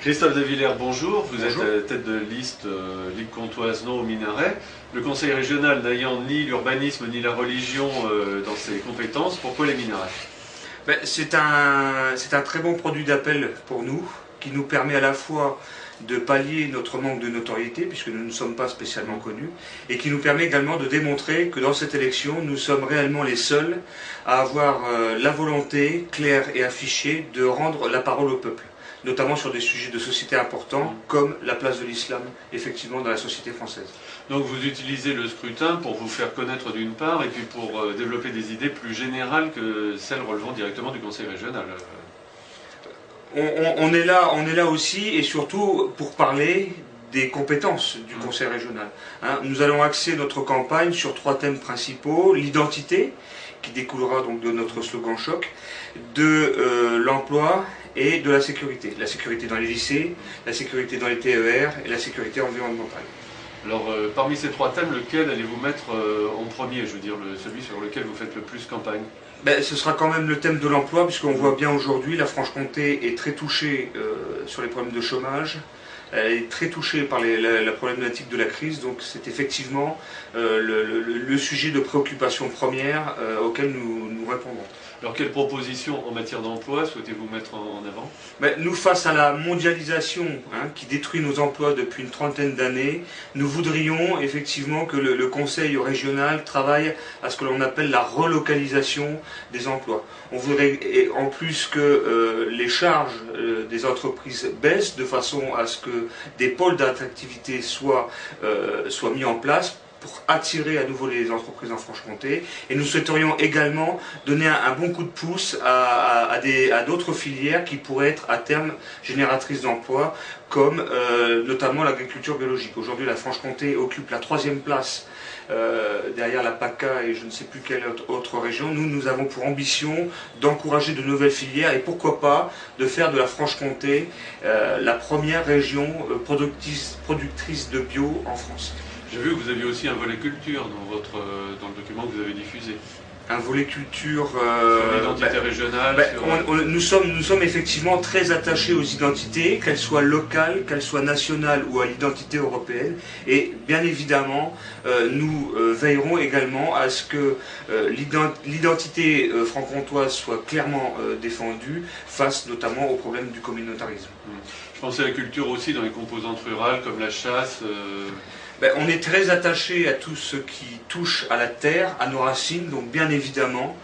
Christophe de Villers, bonjour. Vous Bonjour. êtes tête de liste Ligue Comtoise Non au Minaret. Le conseil régional n'ayant ni l'urbanisme ni la religion dans ses compétences, pourquoi les minarets? C'est un très bon produit d'appel pour nous, qui nous permet à la fois de pallier notre manque de notoriété, puisque nous ne sommes pas spécialement connus, et qui nous permet également de démontrer que dans cette élection, nous sommes réellement les seuls à avoir la volonté claire et affichée de rendre la parole au peuple, notamment sur des sujets de société importants, comme la place de l'islam, effectivement, dans la société française. Donc vous utilisez le scrutin pour vous faire connaître d'une part, et puis pour développer des idées plus générales que celles relevant directement du conseil régional. On est là aussi, et surtout pour parler des compétences du conseil régional. Nous allons axer notre campagne sur 3 thèmes principaux: l'identité, qui découlera donc de notre slogan choc, de l'emploi et de la sécurité. La sécurité dans les lycées, la sécurité dans les TER et la sécurité environnementale. Alors parmi ces 3 thèmes, lequel allez-vous mettre en premier, je veux dire, celui sur lequel vous faites le plus campagne? Ce sera quand même le thème de l'emploi, puisqu'on voit bien aujourd'hui, la Franche-Comté est très touchée sur les problèmes de chômage. Elle est très touchée par la problématique de la crise, donc c'est effectivement le sujet de préoccupation première auquel nous répondrons. Alors quelles propositions en matière d'emploi souhaitez-vous mettre en avant? Nous, face à la mondialisation qui détruit nos emplois depuis une 30aine d'années, nous voudrions effectivement que le conseil régional travaille à ce que l'on appelle la relocalisation des emplois. On voudrait en plus que les charges des entreprises baissent, de façon à ce que des pôles d'attractivité soient mis en place pour attirer à nouveau les entreprises en Franche-Comté. Et nous souhaiterions également donner un bon coup de pouce à d'autres filières qui pourraient être à terme génératrices d'emplois, comme notamment l'agriculture biologique. Aujourd'hui, la Franche-Comté occupe la 3e place derrière la PACA et je ne sais plus quelle autre région. Nous avons pour ambition d'encourager de nouvelles filières et pourquoi pas de faire de la Franche-Comté la première région productrice de bio en France. J'ai vu que vous aviez aussi un volet culture dans le document que vous avez diffusé. Un volet culture... sur l'identité régionale. Nous sommes effectivement très attachés aux identités, qu'elles soient locales, qu'elles soient nationales ou à l'identité européenne. Et bien évidemment, nous veillerons également à ce que l'identité franc-comtoise soit clairement défendue face notamment au problème du communautarisme. Je pensais à la culture aussi dans les composantes rurales comme la chasse. On est très attaché à tout ce qui touche à la terre, à nos racines, donc bien évidemment,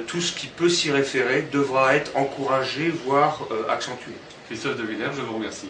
tout ce qui peut s'y référer devra être encouragé, voire accentué. Christophe de Villers, je vous remercie.